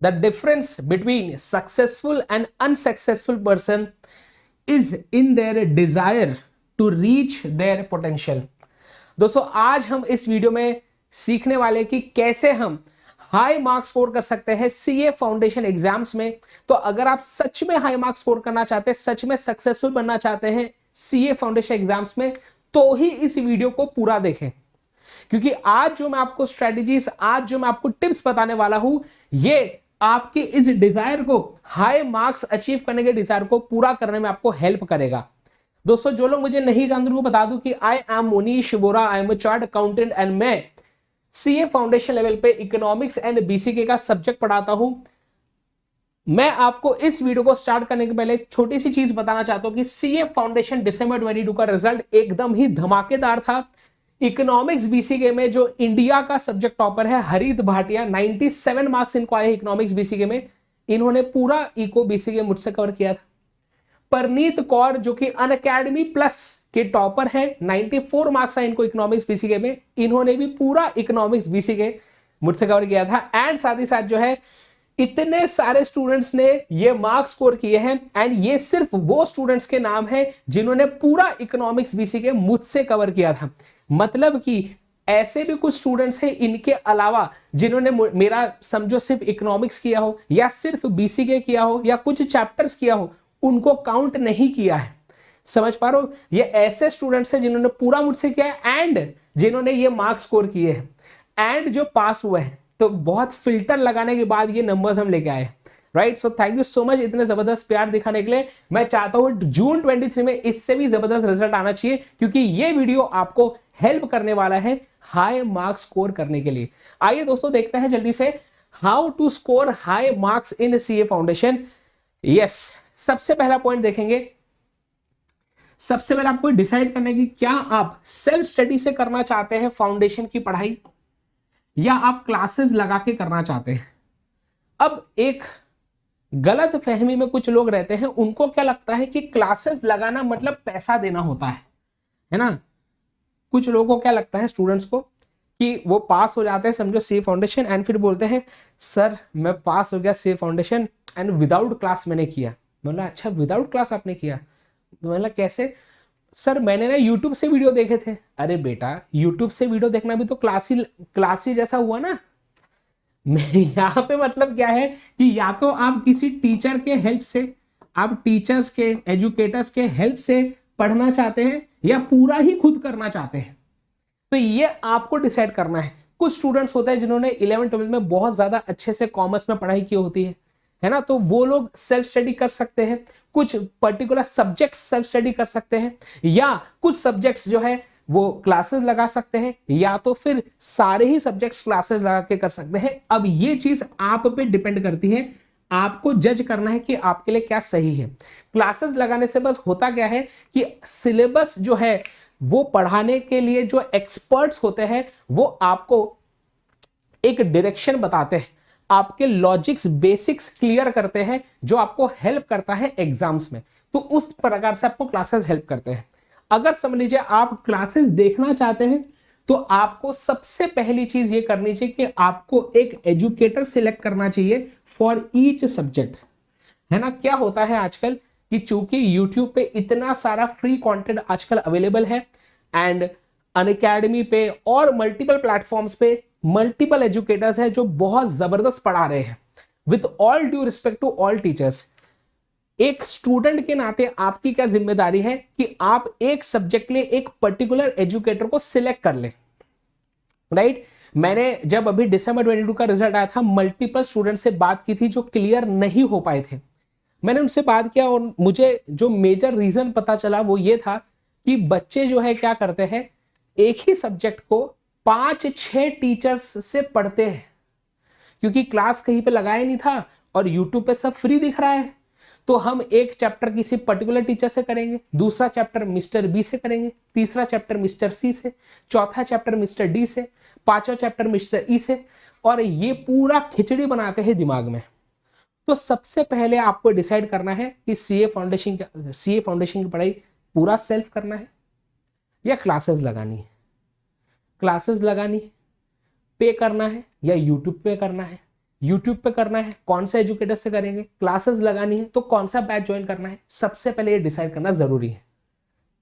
The difference between successful and unsuccessful person is in their desire to reach their potential. दोस्तों आज हम इस video में सीखने वाले कि कैसे हम हाई मार्क्स स्कोर कर सकते हैं सीए फाउंडेशन एग्जाम्स में। तो अगर आप सच में हाई मार्क्स स्कोर करना चाहते हैं, सच में सक्सेसफुल बनना चाहते हैं सीए फाउंडेशन एग्जाम्स में, तो ही इस वीडियो को पूरा देखें, क्योंकि आज जो मैं आपको स्ट्रेटेजीज, आज जो मैं आपको टिप्स बताने वाला हूं, ये आपके इस डिजायर को, हाई मार्क्स अचीव करने के डिजायर को पूरा करने में आपको हेल्प करेगा। दोस्तों जो लोग मुझे नहीं जानते उनको बता दूं कि I am Monish Vora, I am a chart accountant and मैं सीए फाउंडेशन लेवल पे इकोनॉमिक्स एंड बीसीके का सब्जेक्ट पढ़ाता हूं। मैं आपको इस वीडियो को स्टार्ट करने के पहले छोटी सी चीज बताना चाहता हूं कि सीए फाउंडेशन दिसंबर 22 का रिजल्ट एकदम ही धमाकेदार था। इकोनॉमिक्स बीसीके में जो इंडिया का सब्जेक्ट टॉपर है हरित भाटिया, 97 मार्क्स इनको आए इकोनॉमिक्स बीसीके में। इन्होंने पूरा इको बीसीके मुझसे कवर किया था। परनीत कौर जो कि अनअकैडमी प्लस के टॉपर है, 94 मार्क्स आए इनको इकोनॉमिक्स बीसीके में। इन्होंने भी पूरा इकोनॉमिक्स बीसीके मुझसे कवर किया था। एंड साथ ही साथ जो है इतने सारे स्टूडेंट्स ने ये मार्क्स स्कोर किए हैं, एंड ये सिर्फ वो स्टूडेंट्स के नाम है जिन्होंने पूरा इकोनॉमिक्स बीसीके मुझसे कवर किया था। मतलब कि ऐसे भी कुछ स्टूडेंट्स हैं इनके अलावा जिन्होंने मेरा समझो सिर्फ इकोनॉमिक्स किया हो, या सिर्फ बीसीके किया हो, या कुछ चैप्टर्स किया हो, उनको काउंट नहीं किया है। समझ पा रहे हो? ये ऐसे स्टूडेंट्स हैं जिन्होंने पूरा मुझसे किया है एंड जिन्होंने ये मार्क्स स्कोर किए हैं, एंड जो पास हुए हैं। तो बहुत फिल्टर लगाने के बाद ये नंबर्स हम लेके आए, right. So thank you so much इतने जबरदस्त प्यार दिखाने के लिए। मैं चाहता हूं जून 23 में इससे भी जबरदस्त रिजल्ट आना चाहिए, क्योंकि ये वीडियो आपको हेल्प करने वाला है हाई मार्क्स स्कोर करने के लिए। आइए दोस्तों देखते हैं जल्दी से how to score high marks in CA foundation. Yes, सबसे पहला पॉइंट देखेंगे। सबसे पहले आपको डिसाइड करना है कि क्या आप सेल्फ स्टडी से करना चाहते हैं फाउंडेशन की पढ़ाई, या आप क्लासेस लगा के करना चाहते हैं। अब एक गलत फहमी में कुछ लोग रहते हैं, उनको क्या लगता है कि क्लासेस लगाना मतलब पैसा देना होता है ना। कुछ लोगों को क्या लगता है, स्टूडेंट्स को, कि वो पास हो जाते हैं समझो सीए फाउंडेशन, एंड फिर बोलते हैं सर मैं पास हो गया CA foundation and without class मैंने किया। बोला अच्छा विदाउट क्लास आपने किया? बोला कैसे? सर मैंने ना यूट्यूब से वीडियो देखे थे। अरे बेटा यूट्यूब से वीडियो देखना भी तो क्लास ही जैसा हुआ ना। यहाँ पे मतलब क्या है कि या तो आप किसी टीचर के हेल्प से, आप टीचर्स के, एजुकेटर्स के हेल्प से पढ़ना चाहते हैं, या पूरा ही खुद करना चाहते हैं। तो ये आपको डिसाइड करना है। कुछ स्टूडेंट्स होते हैं जिन्होंने 11th-12th में बहुत ज्यादा अच्छे से कॉमर्स में पढ़ाई की होती है ना, तो वो लोग सेल्फ स्टडी कर सकते हैं। कुछ पर्टिकुलर सब्जेक्ट सेल्फ स्टडी कर सकते हैं, या कुछ सब्जेक्ट्स जो है वो क्लासेस लगा सकते हैं, या तो फिर सारे ही सब्जेक्ट्स क्लासेस लगा के कर सकते हैं। अब ये चीज आप पे डिपेंड करती है, आपको जज करना है कि आपके लिए क्या सही है। क्लासेस लगाने से बस होता क्या है कि सिलेबस जो है वो पढ़ाने के लिए जो एक्सपर्ट्स होते हैं वो आपको एक डायरेक्शन बताते हैं, आपके लॉजिक्स बेसिक्स क्लियर करते हैं, जो आपको हेल्प करता है एग्जाम्स में। तो उस प्रकार से आपको क्लासेस हेल्प करते हैं। अगर समझ लीजिए आप क्लासेस देखना चाहते हैं, तो आपको सबसे पहली चीज ये करनी चाहिए कि आपको एक एजुकेटर सिलेक्ट करना चाहिए फॉर ईच सब्जेक्ट, है ना। क्या होता है आजकल कि चूंकि यूट्यूब पे इतना सारा फ्री कंटेंट आजकल अवेलेबल है, एंड अनअकैडमी पे और मल्टीपल प्लेटफॉर्म्स पे मल्टीपल एजुकेटर्स हैं जो बहुत जबरदस्त पढ़ा रहे हैं। With all due respect to all teachers, एक स्टूडेंट के नाते आपकी क्या जिम्मेदारी है कि आप एक सब्जेक्ट के लिए एक पर्टिकुलर एजुकेटर को सिलेक्ट कर लें, राइट। मैंने जब अभी दिसंबर 22 का रिजल्ट आया था, मल्टीपल स्टूडेंट से बात की थी जो क्लियर नहीं हो पाए थे। मैंने उनसे बात किया और मुझे जो मेजर रीजन पता चला वो ये था कि बच्चे जो है क्या करते हैं, एक ही सब्जेक्ट को 5-6 टीचर्स से पढ़ते हैं, क्योंकि क्लास कहीं पे लगाया नहीं था और यूट्यूब पे सब फ्री दिख रहा है। तो हम एक चैप्टर किसी पर्टिकुलर टीचर से करेंगे, दूसरा चैप्टर मिस्टर बी से करेंगे, तीसरा चैप्टर मिस्टर सी से, चौथा चैप्टर मिस्टर डी से, पांचवा चैप्टर मिस्टर ई से, और ये पूरा खिचड़ी बनाते हैं दिमाग में। तो सबसे पहले आपको डिसाइड करना है कि सीए फाउंडेशन की पढ़ाई पूरा सेल्फ करना है या क्लासेस लगानी है। क्लासेस लगानी है, पे करना है, या यूट्यूब पे करना है, यूट्यूब पे करना है, कौन सा एजुकेटर से करेंगे, क्लासेस लगानी है तो कौन सा बैच ज्वाइन करना है, सबसे पहले ये डिसाइड करना जरूरी है।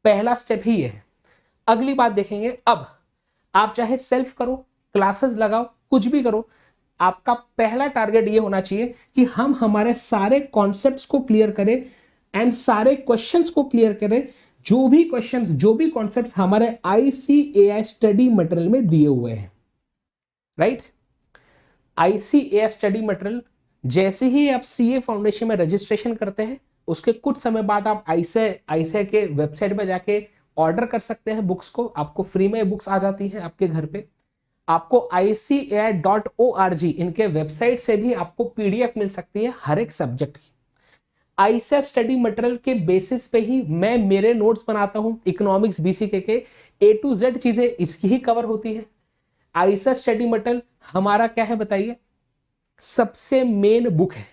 पहला स्टेप ही ये है। अगली बात देखेंगे, अब आप चाहे सेल्फ करो, क्लासेस लगाओ, कुछ भी करो, आपका पहला टारगेट ये होना चाहिए कि हम हमारे सारे कॉन्सेप्ट्स को क्लियर करें एंड सारे क्वेश्चंस को क्लियर करें, जो भी क्वेश्चंस, जो भी कॉन्सेप्ट्स हमारे ICAI स्टडी मटेरियल में दिए हुए हैं, राइट। ICAI स्टडी मटेरियल, जैसे ही आप CA फाउंडेशन में रजिस्ट्रेशन करते हैं उसके कुछ समय बाद आप ICAI के वेबसाइट पर जाके ऑर्डर कर सकते हैं बुक्स को, आपको फ्री में बुक्स आ जाती है आपके घर पे। आपको ICAI.org इनके वेबसाइट से भी आपको PDF मिल सकती है हर एक सब्जेक्ट की। ICAI स्टडी मटेरियल के बेसिस पे ही मैं मेरे नोट्स बनाता हूं, इकोनॉमिक्स BCK के A to Z चीजें इसकी ही कवर होती है। ICAI स्टडी मटेरियल हमारा क्या है बताइए, सबसे मेन बुक है।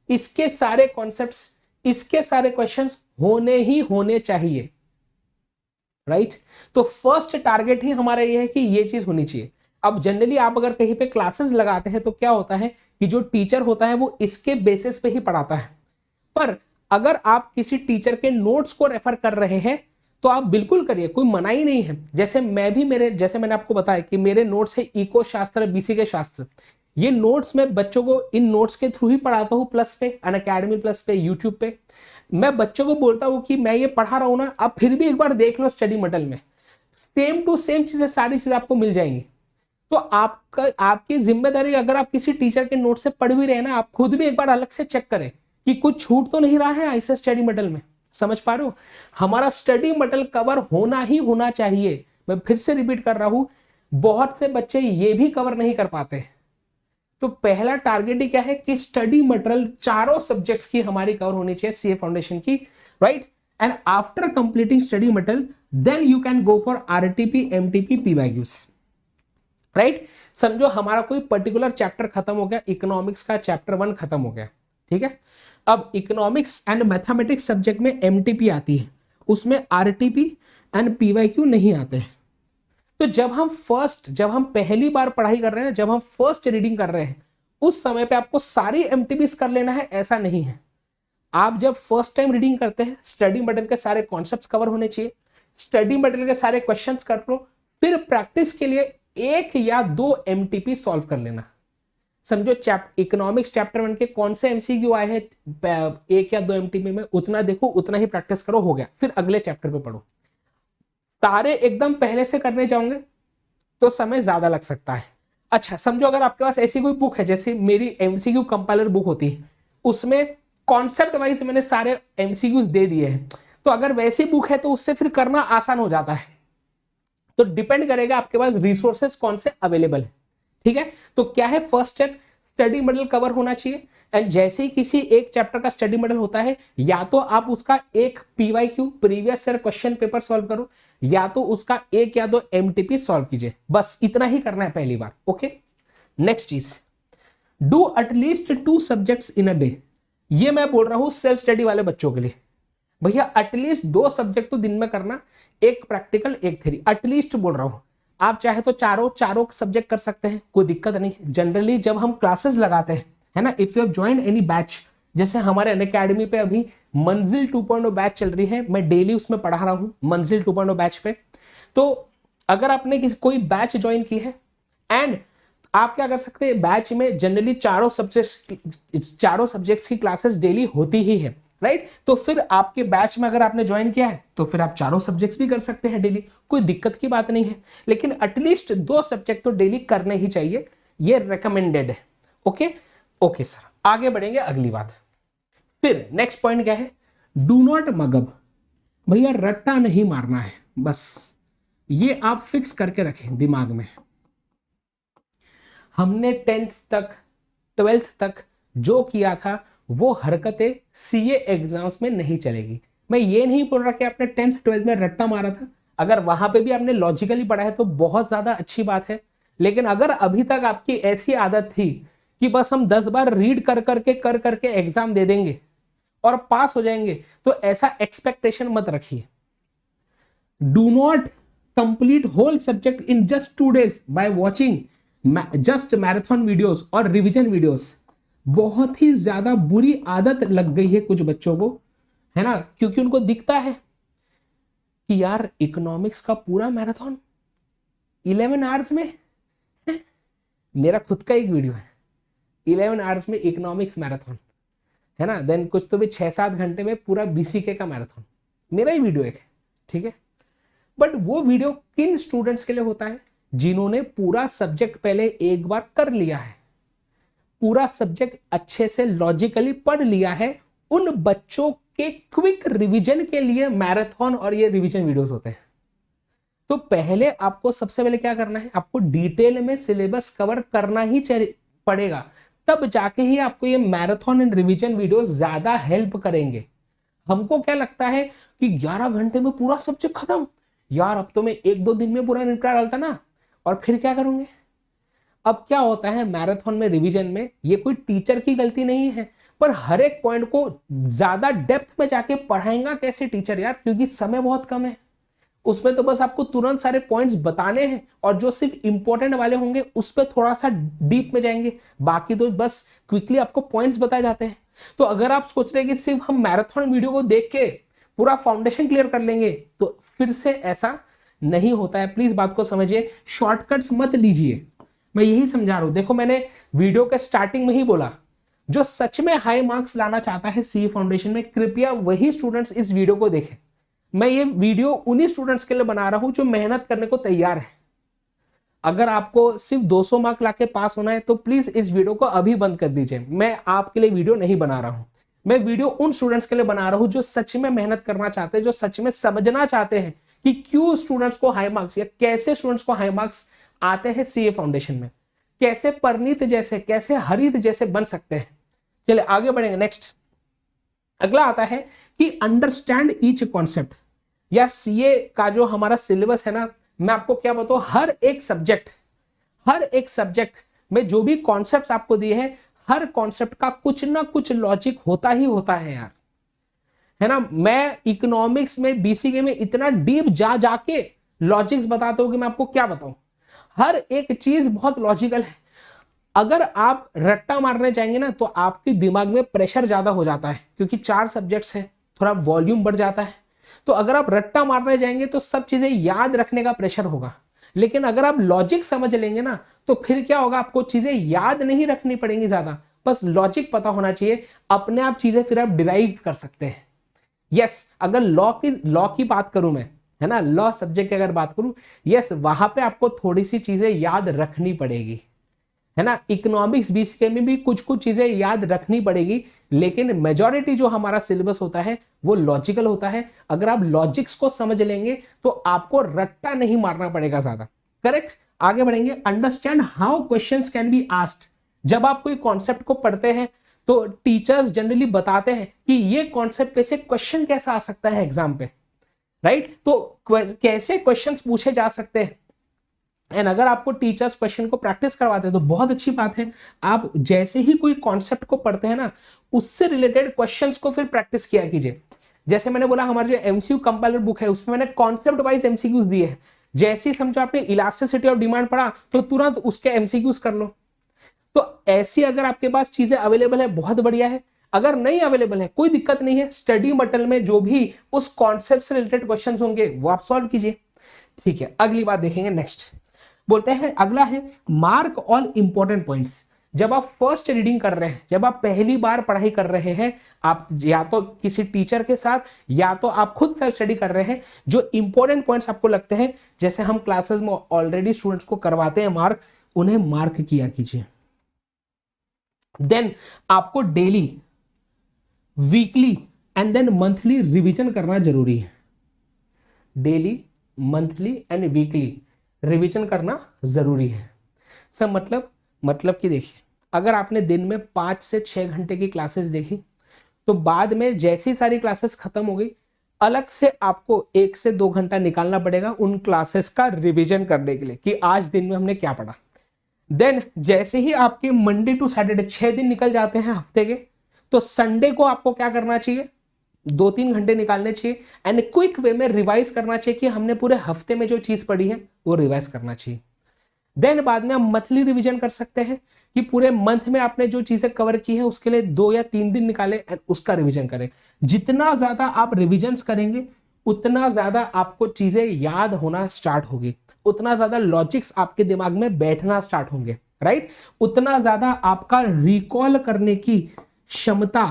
इसके सारे कॉन्सेप्ट्स, इसके सारे क्वेश्चंस होने ही होने चाहिए, राइट। तो फर्स्ट टारगेट ही हमारा ये है कि ये चीज होनी चाहिए। अब जनरली आप अगर कहीं पे क्लासेस लगाते हैं तो क्या होता है कि जो टीचर होता है वो इसके बेसिस पे ही पढ़ाता है, पर अगर आप किसी टीचर के नोट्स को रेफर कर रहे हैं तो आप बिल्कुल करिए, कोई मना ही नहीं है। जैसे मैं भी जैसे मैंने आपको बताया कि मेरे नोट्स है इको शास्त्र, BCK शास्त्र, ये नोट्स मैं बच्चों को इन नोट्स के थ्रू ही पढ़ाता हूँ प्लस पे, अनअकैडमी प्लस पे, यूट्यूब पे। मैं बच्चों को बोलता हूँ कि मैं ये पढ़ा रहा हूँ ना, आप फिर भी एक बार देख लो स्टडी मटेरियल में, सेम टू सेम चीजें, सारी चीजें आपको मिल जाएंगी। तो आपकी जिम्मेदारी, अगर आप किसी टीचर के नोट से पढ़ भी रहे हैं ना, आप खुद भी एक बार अलग से चेक करें कि कुछ छूट तो नहीं रहा है ICAI स्टडी मटेरियल में। समझ पा रहे हो, हमारा स्टडी मटेरियल कवर होना ही होना चाहिए। मैं फिर से रिपीट कर रहा हूं, बहुत से बच्चे ये भी कवर नहीं कर पाते। तो पहला टारगेट ही क्या है कि स्टडी मटेरियल चारों सब्जेक्ट्स की हमारी कवर होनी चाहिए CA फाउंडेशन की, right. And after completing study material then you can go for RTP, MTP, PYQs, right. समझो हमारा कोई पर्टिकुलर चैप्टर खत्म हो गया, इकोनॉमिक्स का चैप्टर 1 खत्म हो गया, ठीक है। अब इकोनॉमिक्स एंड मैथमेटिक्स सब्जेक्ट में MTP आती है, उसमें RTP एंड PYQ नहीं आते हैं। तो जब हम पहली बार पढ़ाई कर रहे हैं, जब हम फर्स्ट रीडिंग कर रहे हैं, उस समय पे आपको सारी MTPs कर लेना है, ऐसा नहीं है। आप जब फर्स्ट टाइम रीडिंग करते हैं, स्टडी मटेरियल के सारे कॉन्सेप्ट्स कवर होने चाहिए, स्टडी मटेरियल के सारे क्वेश्चंस कर लो, फिर प्रैक्टिस के लिए 1 या 2 MTP सॉल्व कर लेना। समझो इकोनॉमिक्स चैप्टर 1 के कौन से MCQ आए हैं 1 या 2 MTP में, उतना देखो, उतना ही प्रैक्टिस करो, हो गया। फिर अगले चैप्टर पे पढ़ो। सारे एकदम पहले से करने जाओगे तो समय ज्यादा लग सकता है। अच्छा, समझो अगर आपके पास ऐसी कोई बुक है, जैसे मेरी MCQ कंपाइलर बुक होती है, उसमें कॉन्सेप्ट वाइज मैंने सारे MCQs दे दिए हैं, तो अगर वैसी बुक है तो उससे फिर करना आसान हो जाता है। तो डिपेंड करेगा आपके पास रिसोर्सेस कौन से अवेलेबल है, ठीक है। तो क्या है, first step study material cover होना चाहिए। एंड जैसे ही किसी एक चैप्टर का स्टडी मटेरियल होता है, या तो आप उसका एक PYQ, previous year question paper solve करो, या तो उसका 1 या 2 MTP सॉल्व कीजिए। बस इतना ही करना है पहली बार, ओके। नेक्स्ट चीज, do at least 2 subjects in a day. ये मैं बोल रहा हूं सेल्फ स्टडी वाले बच्चों के लिए। भैया एटलीस्ट 2 सब्जेक्ट तो दिन में करना, एक प्रैक्टिकल, एक थ्योरी, एटलीस्ट बोल रहा हूं। आप चाहे तो चारों सब्जेक्ट कर सकते हैं, कोई दिक्कत नहीं। जनरली जब हम क्लासेस लगाते हैं, है ना, if you have joined any batch, जैसे हमारे अनअकैडमी पे अभी मंजिल 2.0 बैच चल रही है, मैं डेली उसमें पढ़ा रहा हूं मंजिल 2.0 बैच पे। तो अगर आपने कोई बैच ज्वाइन की है, एंड आप क्या कर सकते हैं, बैच में जनरली चारों सब्जेक्ट्स की क्लासेस डेली होती ही है, राइट। तो फिर आपके बैच में अगर आपने ज्वाइन किया है तो फिर आप चारों सब्जेक्ट्स भी कर सकते हैं डेली, कोई दिक्कत की बात नहीं है। लेकिन एटलीस्ट 2 सब्जेक्ट तो डेली करने ही चाहिए, ये रेकमेंडेड है, ओके। ओके सर, आगे बढ़ेंगे अगली बात। फिर नेक्स्ट पॉइंट क्या है, डू नॉट मगअप। भैया रट्टा नहीं मारना है, बस ये आप फिक्स करके रखें दिमाग में। हमने 10th तक 12th तक जो किया था वो हरकतें CA एग्जाम्स में नहीं चलेगी। मैं ये नहीं बोल रहा कि आपने 10th 12th में रट्टा मारा था, अगर वहां पे भी आपने लॉजिकली पढ़ा है तो बहुत ज्यादा अच्छी बात है। लेकिन अगर अभी तक आपकी ऐसी आदत थी कि बस हम 10 बार रीड कर करके एग्जाम दे देंगे और पास हो जाएंगे, तो ऐसा एक्सपेक्टेशन मत रखिए। Do not complete whole subject in just 2 days by watching just marathon videos और रिवीजन वीडियोस, बहुत ही ज्यादा बुरी आदत लग गई है कुछ बच्चों को, है ना, क्योंकि उनको दिखता है कि यार इकोनॉमिक्स का पूरा मैराथन 11 आवर्स में है। मेरा खुद का एक वीडियो है 11 आवर्स में इकोनॉमिक्स मैराथन, है ना, देन कुछ तो भी 6-7 घंटे में पूरा बीसीके का मैराथन, मेरा ही वीडियो एक है, ठीक है। बट वो वीडियो किन स्टूडेंट्स के लिए होता है? जिन्होंने पूरा सब्जेक्ट पहले एक बार कर लिया है, पूरा सब्जेक्ट अच्छे से लॉजिकली पढ़ लिया है, उन बच्चों के क्विक रिवीजन के लिए मैराथन और ये रिवीजन वीडियोस होते हैं। तो पहले आपको सबसे पहले क्या करना है, आपको डिटेल में सिलेबस कवर करना ही पड़ेगा, तब जाके ही आपको ये मैराथन एंड रिवीजन वीडियोस ज्यादा हेल्प करेंगे। हमको क्या लगता है कि 11 घंटे में पूरा सब्जेक्ट खत्म, यार अब तो मैं 1-2 दिन में पूरा निपटा डालता ना, और फिर क्या करूंगे। अब क्या होता है मैराथन में, रिवीजन में, ये कोई टीचर की गलती नहीं है, पर हर एक पॉइंट को ज्यादा डेप्थ में जाके पढ़ाएगा कैसे टीचर यार, क्योंकि समय बहुत कम है। उसमें तो बस आपको तुरंत सारे पॉइंट्स बताने हैं, और जो सिर्फ इंपॉर्टेंट वाले होंगे उस पर थोड़ा सा डीप में जाएंगे, बाकी तो बस क्विकली आपको पॉइंट्स बताए जाते हैं। तो अगर आप सोच रहे हैं कि सिर्फ हम मैराथन वीडियो को देख के पूरा फाउंडेशन क्लियर कर लेंगे, तो फिर से ऐसा नहीं होता है। प्लीज बात को समझिए, शॉर्टकट्स मत लीजिए, मैं यही समझा रहा हूं। देखो मैंने वीडियो के स्टार्टिंग में ही बोला, जो सच में हाई मार्क्स लाना चाहता है सीए फाउंडेशन में, कृपया वही स्टूडेंट्स इस वीडियो को देखें। मैं ये वीडियो उन्हीं स्टूडेंट्स के लिए बना रहा हूं जो मेहनत करने को तैयार है। अगर आपको सिर्फ 200 मार्क लाके पास होना है तो प्लीज इस वीडियो को अभी बंद कर दीजिए। मैं आपके लिए वीडियो नहीं बना रहा हूं, मैं वीडियो उन स्टूडेंट्स के लिए बना रहा हूं जो सच में मेहनत करना चाहते हैं, जो सच में समझना चाहते हैं कि क्यों स्टूडेंट्स को हाई मार्क्स, या कैसे स्टूडेंट्स को हाई मार्क्स आते हैं सीए फाउंडेशन में, कैसे परनीत जैसे, कैसे हरित जैसे बन सकते हैं। चलिए आगे बढ़ेंगे। नेक्स्ट अगला आता है कि अंडरस्टैंड ईच कॉन्सेप्ट। यार सीए का जो हमारा सिलेबस है ना, मैं आपको क्या बताऊं, हर एक सब्जेक्ट में जो भी कॉन्सेप्ट्स आपको दिए हैं, हर कॉन्सेप्ट का कुछ ना कुछ लॉजिक होता ही होता है यार, है ना। मैं इकोनॉमिक्स में, बीसीके में इतना डीप जाके लॉजिक्स बताता हूं कि मैं आपको क्या बताऊं, हर एक चीज बहुत लॉजिकल है। अगर आप रट्टा मारने जाएंगे ना तो आपके दिमाग में प्रेशर ज्यादा हो जाता है, क्योंकि 4 सब्जेक्ट्स हैं, थोड़ा वॉल्यूम बढ़ जाता है। तो अगर आप रट्टा मारने जाएंगे तो सब चीजें याद रखने का प्रेशर होगा, लेकिन अगर आप लॉजिक समझ लेंगे ना तो फिर क्या होगा, आपको चीजें याद नहीं रखनी पड़ेंगी ज्यादा, बस लॉजिक पता होना चाहिए, अपने आप चीजें फिर आप डिराइव कर सकते हैं। यस, अगर लॉ की बात करूं मैं, है ना, लॉ सब्जेक्ट की अगर बात करूं, यस वहां पे आपको थोड़ी सी चीजें याद रखनी पड़ेगी, है ना। इकोनॉमिक्स बीसीके में भी कुछ कुछ चीजें याद रखनी पड़ेगी, लेकिन मेजॉरिटी जो हमारा सिलेबस होता है वो लॉजिकल होता है। अगर आप लॉजिक्स को समझ लेंगे तो आपको रट्टा नहीं मारना पड़ेगा ज्यादा। करेक्ट, आगे बढ़ेंगे। Understand how questions can be asked. जब आप कोई कॉन्सेप्ट को पढ़ते हैं तो टीचर्स जनरली बताते हैं कि ये कॉन्सेप्ट पे से क्वेश्चन कैसा आ सकता है एग्जाम पे, राइट। तो कैसे क्वेश्चंस पूछे जा सकते हैं, एंड अगर आपको टीचर्स क्वेश्चन को प्रैक्टिस करवाते हैं तो बहुत अच्छी बात है। आप जैसे ही कोई कॉन्सेप्ट को पढ़ते हैं ना, उससे रिलेटेड क्वेश्चंस को फिर प्रैक्टिस किया कीजिए। जैसे मैंने बोला, हमारी जो एमसीक्यू कंपाइलर बुक है उसमें मैंने कॉन्सेप्ट वाइज एमसीक्यूज दिए हैं। जैसे ही समझो आपने इलास्टिसिटी ऑफ डिमांड पढ़ा तो तुरंत उसके एमसीक्यूज कर लो। तो ऐसी अगर आपके पास चीजें अवेलेबल है बहुत बढ़िया है, अगर नहीं अवेलेबल है कोई दिक्कत नहीं है, स्टडी मटेरियल में जो भी उस कॉन्सेप्ट से रिलेटेड क्वेश्चंस होंगे वो आप सॉल्व कीजिए। ठीक है, अगली बात देखेंगे। नेक्स्ट बोलते हैं, अगला है मार्क ऑल इंपॉर्टेंट पॉइंट्स। जब आप फर्स्ट रीडिंग कर रहे हैं, जब आप पहली बार पढ़ाई कर रहे हैं, आप या तो किसी टीचर के साथ या तो आप खुद सेल्फ स्टडी कर रहे हैं, जो इंपॉर्टेंट पॉइंट्स आपको लगते हैं, जैसे हम क्लासेस में ऑलरेडी स्टूडेंट्स को करवाते हैं मार्क, उन्हें मार्क किया कीजिए। देन आपको daily, weekly and then monthly revision करना जरूरी है। Daily, monthly and weekly revision करना जरूरी है। सब मतलब कि देखिए, अगर आपने दिन में 5 से 6 घंटे की क्लासेस देखी तो बाद में जैसी सारी क्लासेस खत्म हो गई, अलग से आपको 1 से 2 घंटा निकालना पड़ेगा उन क्लासेस का रिवीजन करने के लिए कि आज दिन में हमने क्या पढ़ा। देन जैसे ही आपके मंडे टू सैटरडे 6 दिन निकल जाते हैं हफ्ते के, तो संडे को आपको क्या करना चाहिए, 2-3 घंटे निकालने चाहिए एंड क्विक वे में रिवाइज करना चाहिए कि हमने पूरे हफ्ते में जो चीज पढ़ी है वो रिवाइज करना चाहिए। देन बाद में हम मंथली रिवीजन कर सकते हैं कि पूरे मंथ में आपने जो चीजें कवर की है उसके लिए 2 या 3 दिन निकाले एंड उसका रिवीजन करें। जितना ज्यादा आप रिवीजन्स करेंगे उतना ज्यादा आपको चीजें याद होना स्टार्ट होगी, उतना ज्यादा लॉजिक्स आपके दिमाग में बैठना स्टार्ट होंगे, राइट। उतना ज्यादा आपका रिकॉल करने की क्षमता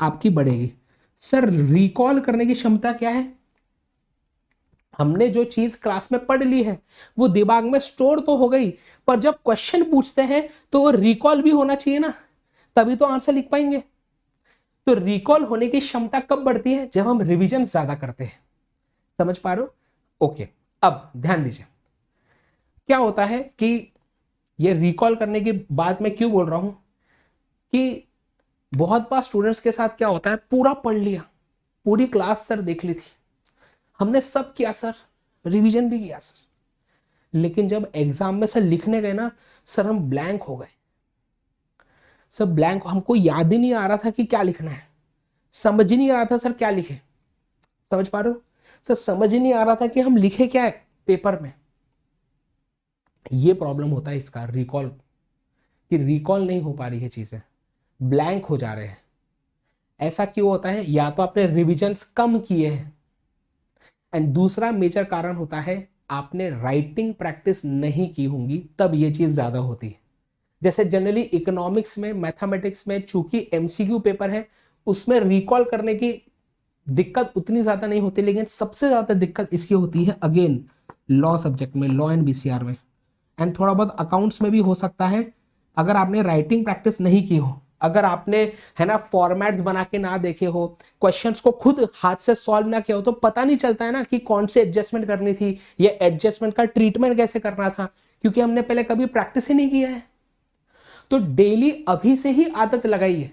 आपकी बढ़ेगी। सर रिकॉल करने की क्षमता क्या है? हमने जो चीज क्लास में पढ़ ली है वो दिमाग में स्टोर तो हो गई, पर जब क्वेश्चन पूछते हैं तो वो रिकॉल भी होना चाहिए ना, तभी तो आंसर लिख पाएंगे। तो रिकॉल होने की क्षमता कब बढ़ती है? जब हम रिवीजन ज्यादा करते हैं। समझ पा रहे हो? ओके, अब ध्यान दीजिए क्या होता है कि ये रिकॉल करने की बात मैं क्यों बोल रहा हूं कि बहुत बार स्टूडेंट्स के साथ क्या होता है, पूरा पढ़ लिया, पूरी क्लास सर देख ली थी, हमने सब किया सर, रिवीजन भी किया सर, लेकिन जब एग्जाम में सर लिखने गए ना सर हम ब्लैंक हो गए। सर ब्लैंक, हमको याद ही नहीं आ रहा था कि क्या लिखना है, समझ ही नहीं आ रहा था सर क्या लिखे। समझ पा रहे हो? सर समझ ही नहीं आ रहा था कि हम लिखे क्या है पेपर में। ये प्रॉब्लम होता है इसका रिकॉल, कि रिकॉल नहीं हो पा रही है चीजें, ब्लैंक हो जा रहे हैं। ऐसा क्यों होता है? या तो आपने रिविजन्स कम किए हैं, एंड दूसरा मेजर कारण होता है आपने राइटिंग प्रैक्टिस नहीं की होंगी, तब ये चीज ज्यादा होती है। जैसे जनरली इकोनॉमिक्स में, मैथमेटिक्स में चूंकि एमसीक्यू पेपर है उसमें रिकॉल करने की दिक्कत उतनी ज्यादा नहीं होती, लेकिन सबसे ज्यादा दिक्कत इसकी होती है अगेन लॉ सब्जेक्ट में, लॉ एंड बीसीआर में, एंड थोड़ा बहुत अकाउंट्स में भी हो सकता है अगर आपने राइटिंग प्रैक्टिस नहीं की हो, अगर आपने है ना फॉर्मेट्स बना के ना देखे हो, क्वेश्चंस को खुद हाथ से सॉल्व ना किया हो, तो पता नहीं चलता है ना कि कौन से एडजस्टमेंट करनी थी, ये एडजस्टमेंट का ट्रीटमेंट कैसे करना था, क्योंकि हमने पहले कभी प्रैक्टिस ही नहीं किया है। तो डेली अभी से ही आदत लगाइए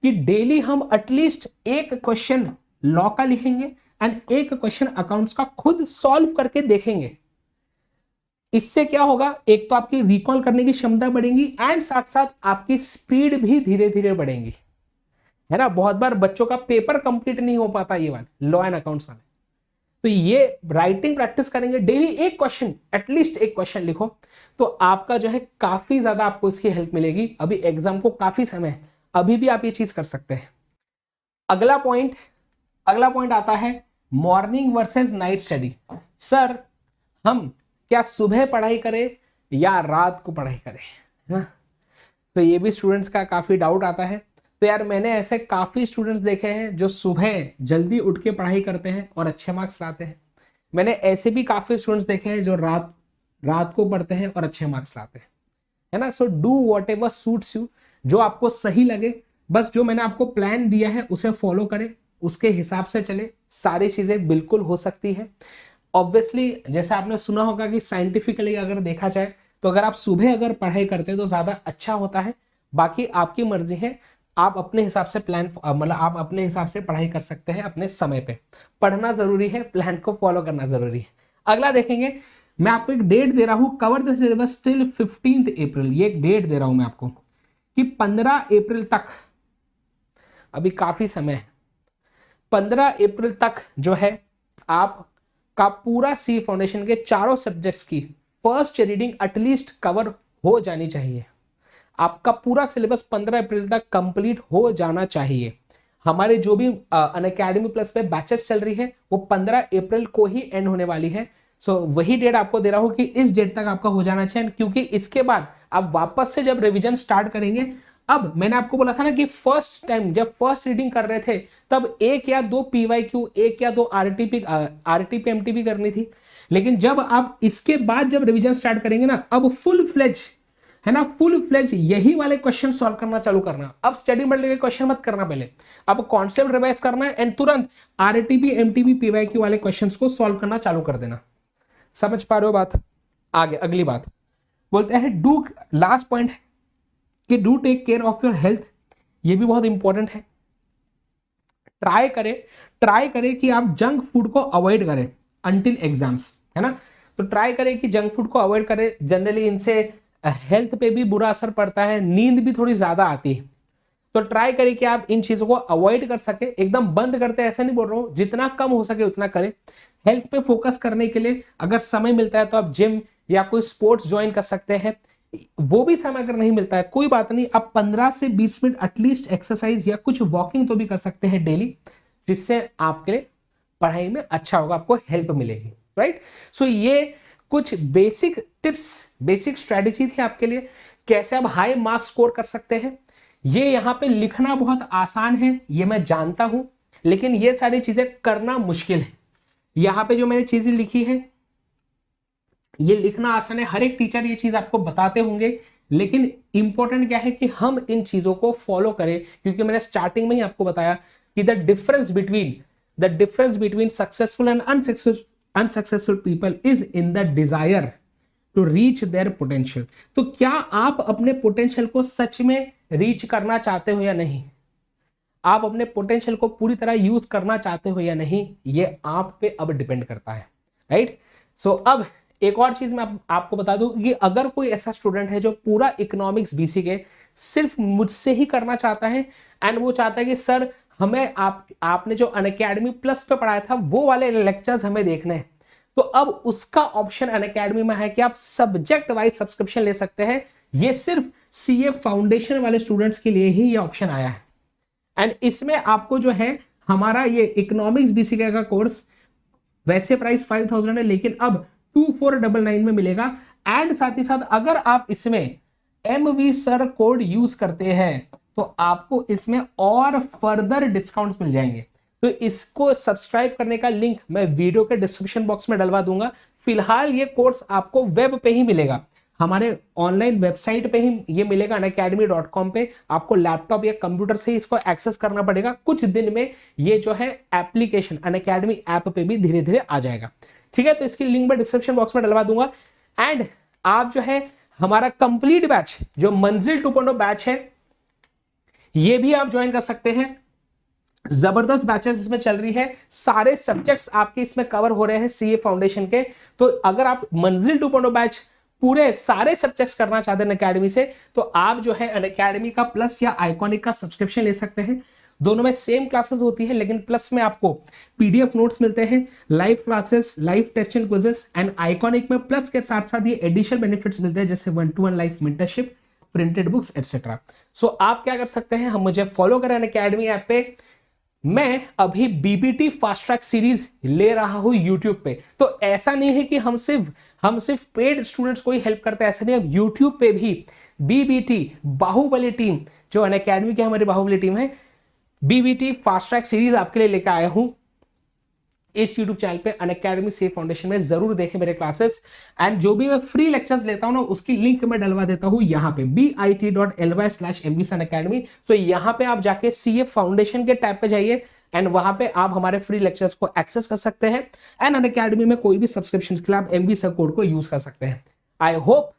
कि डेली हम एटलीस्ट एक क्वेश्चन लॉ का लिखेंगे एंड एक क्वेश्चन अकाउंट्स का खुद सॉल्व करके देखेंगे। इससे क्या होगा, एक तो आपकी रिकॉल करने की क्षमता बढ़ेगी एंड साथ साथ आपकी स्पीड भी धीरे धीरे बढ़ेगी, है ना। बहुत बार बच्चों का पेपर कंप्लीट नहीं हो पाता ये वाला लॉ एंड अकाउंट्स वाले। तो ये राइटिंग प्रैक्टिस करेंगे, डेली एक क्वेश्चन, एटलीस्ट एक क्वेश्चन लिखो, तो आपका जो है काफी ज्यादा आपको इसकी हेल्प मिलेगी। अभी एग्जाम को काफी समय है, अभी भी आप ये चीज कर सकते हैं। अगला पॉइंट आता है morning versus night study. Sir हम क्या सुबह पढ़ाई करें या रात को पढ़ाई करें, है ना। तो ये भी स्टूडेंट्स का काफी डाउट आता है। तो यार मैंने ऐसे काफी स्टूडेंट्स देखे हैं जो सुबह जल्दी उठ के पढ़ाई करते हैं और अच्छे मार्क्स लाते हैं। मैंने ऐसे भी काफी स्टूडेंट्स देखे हैं जो रात को पढ़ते हैं और अच्छे मार्क्स लाते हैं, है ना। So do what ever suits you, जो आपको सही लगे, बस जो मैंने आपको प्लान दिया है उसे फॉलो करें, उसके हिसाब से चले, सारी चीजें बिल्कुल हो सकती है। ऑब्वियसली जैसे आपने सुना होगा कि साइंटिफिकली अगर देखा जाए तो अगर आप सुबह अगर पढ़ाई करते हैं तो ज्यादा अच्छा होता है। बाकी आपकी मर्जी है, आप अपने हिसाब से प्लान, मतलब आप अपने हिसाब से पढ़ाई कर सकते हैं अपने समय पे। पढ़ना जरूरी है, प्लान को फॉलो करना जरूरी है। अगला देखेंगे, मैं आपको एक डेट दे रहा हूं, कवर द सिलेबस टिल 15 अप्रैल। ये एक डेट दे रहा हूं मैं आपको कि 15 अप्रैल तक, अभी काफी समय है, 15 अप्रैल तक जो है आपका पूरा सी फाउंडेशन के चारों सब्जेक्ट्स की फर्स्ट रीडिंग एटलीस्ट कवर हो जानी चाहिए। आपका पूरा सिलेबस 15 अप्रैल तक कंप्लीट हो जाना चाहिए। हमारे जो भी अनअकैडमी प्लस पे बैचेस चल रही है वो 15 अप्रैल को ही एंड होने वाली है। सो वही डेट आपको दे रहा हूं कि इस डेट तक आपका हो जाना चाहिए, क्योंकि इसके बाद आप वापस से जब रिवीजन स्टार्ट करेंगे, अब मैंने आपको बोला था ना कि फर्स्ट टाइम जब फर्स्ट रीडिंग कर रहे थे तब एक या दो पीवाईक्यू, एक या दो आरटीपी एमटीपी करनी थी, लेकिन जब आप इसके बाद जब रिवीजन स्टार्ट करेंगे ना, अब फुल फ्लेज, है ना, फुल फ्लेज यही वाले क्वेश्चन सॉल्व करना चालू करना। अब स्टडी मटेरियल के क्वेश्चन मत करना, पहले अब कॉन्सेप्ट रिवाइज करना है एंड तुरंत आरटीपी एमटीपी पीवाईक्यू वाले क्वेश्चंस को सॉल्व करना चालू कर देना। समझ पा रहे हो बात? आगे अगली बात बोलते हैं डू, लास्ट पॉइंट है कि do take care of your health. ये भी बहुत इंपॉर्टेंट है। ट्राई करें कि आप जंक फूड को अवॉइड करें अंटिल एग्जाम्स, है ना। तो ट्राई करें कि जंक फूड को अवॉइड करें। जनरली इनसे हेल्थ पे भी बुरा असर पड़ता है, नींद भी थोड़ी ज्यादा आती है। तो ट्राई करें कि आप इन चीजों को अवॉइड कर सके। एकदम बंद करते ऐसा नहीं बोल रहा हूं, जितना कम हो सके उतना करें। हेल्थ पे फोकस करने के लिए अगर समय मिलता है तो आप जिम या कोई स्पोर्ट्स ज्वाइन कर सकते हैं। वो भी समय अगर नहीं मिलता है कोई बात नहीं, आप 15 से 20 मिनट एटलीस्ट एक्सरसाइज या कुछ वॉकिंग तो भी कर सकते हैं डेली, जिससे आपके लिए पढ़ाई में अच्छा होगा, आपको हेल्प मिलेगी, राइट। सो ये कुछ बेसिक टिप्स, बेसिक स्ट्रेटेजी थी आपके लिए, कैसे आप हाई मार्क्स स्कोर कर सकते हैं। ये यहाँ पे लिखना बहुत आसान है, ये मैं जानता हूं, लेकिन ये सारी चीजें करना मुश्किल है। यहाँ पे जो मैंने चीजें लिखी है ये लिखना आसान है, हर एक टीचर ये चीज आपको बताते होंगे, लेकिन इंपॉर्टेंट क्या है कि हम इन चीजों को फॉलो करें, क्योंकि मैंने स्टार्टिंग में ही आपको बताया कि the difference between successful and unsuccessful people is in the desire to reach their potential. तो क्या आप अपने पोटेंशियल को सच में रीच करना चाहते हो या नहीं, आप अपने पोटेंशियल को पूरी तरह यूज करना चाहते हो या नहीं, ये आप पे अब डिपेंड करता है, राइट। सो अब एक और चीज मैं आपको बता दूं कि अगर कोई ऐसा स्टूडेंट है जो पूरा इकोनॉमिक्स बीसी के सिर्फ मुझसे ही करना चाहता है एंड वो चाहता है कि सर हमें आपने जो अनअकैडमी प्लस पे पढ़ाया था वो वाले लेक्चर्स हमें देखने हैं, तो अब उसका ऑप्शन अनअकैडमी में है कि आप सब्जेक्ट वाइज सब्सक्रिप्शन ले सकते हैं। ये सिर्फ सीए फाउंडेशन वाले स्टूडेंट्स के लिए ही ये ऑप्शन आया है। एंड इसमें आपको जो है हमारा ये इकोनॉमिक्स बीसीके का कोर्स वैसे प्राइस 5000 है, लेकिन अब 2499 में मिलेगा। एंड साथ ही साथ अगर आप इसमें MV सर कोड यूज करते हैं तो आपको इसमें और फर्दर डिस्काउंट मिल जाएंगे। तो इसको सब्सक्राइब करने का लिंक मैं वीडियो के डिस्क्रिप्शन बॉक्स में डलवा दूंगा। फिलहाल ये कोर्स आपको वेब पे ही मिलेगा, हमारे ऑनलाइन वेबसाइट पे ही ये मिलेगा, unacademy.com पे। आपको लैपटॉप या कंप्यूटर से इसको एक्सेस करना पड़ेगा। कुछ दिन में ये जो है एप्लीकेशन अनअकैडमी ऐप पे भी धीरे धीरे आ जाएगा, ठीक है। तो इसकी लिंक मैं डिस्क्रिप्शन बॉक्स में डलवा दूंगा। एंड आप जो है हमारा कंप्लीट बैच जो मंजिल 2.0 बैच है ये भी आप ज्वाइन कर सकते हैं। जबरदस्त बैचेस इसमें चल रही है, सारे सब्जेक्ट्स आपके इसमें कवर हो रहे हैं सीए फाउंडेशन के। तो अगर आप मंजिल 2.0 बैच पूरे सारे सब्जेक्ट्स करना चाहते हैं अनअकैडमी से, तो आप जो है अनअकैडमी का प्लस या आइकॉनिक का सब्सक्रिप्शन ले सकते हैं। दोनों में सेम क्लासेस होती है, लेकिन प्लस में आपको पीडीएफ नोट्स मिलते हैं, live classes, live test and quizzes. And iconic में प्लस के साथ साथ ये एडिशनल बेनिफिट्स मिलते हैं, जैसे 1-to-1 live mentorship, printed books etcetera. So आप क्या कर सकते हैं, हम मुझे फॉलो करें अनअकैडमी ऐप पे। मैं अभी बीबीटी फास्ट ट्रैक सीरीज ले रहा हूं यूट्यूब पे। तो ऐसा नहीं है कि हम सिर्फ पेड स्टूडेंट्स को ही हेल्प करते हैं, ऐसा नहीं। अब यूट्यूब पे भी बीबीटी बाहुबली टीम, जो अनअकैडमी की हमारी बाहुबली टीम है, बीबीटी फास्ट ट्रैक सीरीज आपके लिए लेकर आया हूं इस YouTube चैनल पे। अनअकैडमी सीए फाउंडेशन में जरूर देखें मेरे क्लासेस। एंड जो भी मैं फ्री लेक्चर्स लेता हूं ना उसकी लिंक मैं डलवा देता हूं यहाँ पे bit.ly/mvsunacademy। सो यहाँ पे आप जाके सीए फाउंडेशन के टैब पे जाइए एंड वहां पे आप हमारे फ्री लेक्चर्स को एक्सेस कर सकते हैं। एंड अनअकैडमी में कोई भी सब्सक्रिप्शन के लिए आप MV सर कोड को यूज कर सकते हैं। आई होप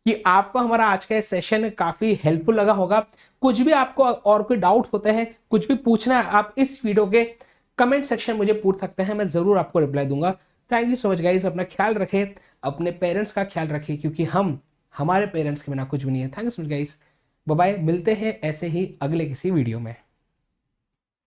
कि आपको हमारा आज का सेशन काफी हेल्पफुल लगा होगा। कुछ भी आपको और कोई डाउट होते हैं, कुछ भी पूछना है, आप इस वीडियो के कमेंट सेक्शन मुझे पूछ सकते हैं, मैं जरूर आपको रिप्लाई दूंगा। Thank you so much guys, अपना ख्याल रखें, अपने पेरेंट्स का ख्याल रखें, क्योंकि हमारे पेरेंट्स के बिना कुछ भी नहीं है। Thank you so much guys, bye bye. मिलते हैं ऐसे ही अगले किसी वीडियो में।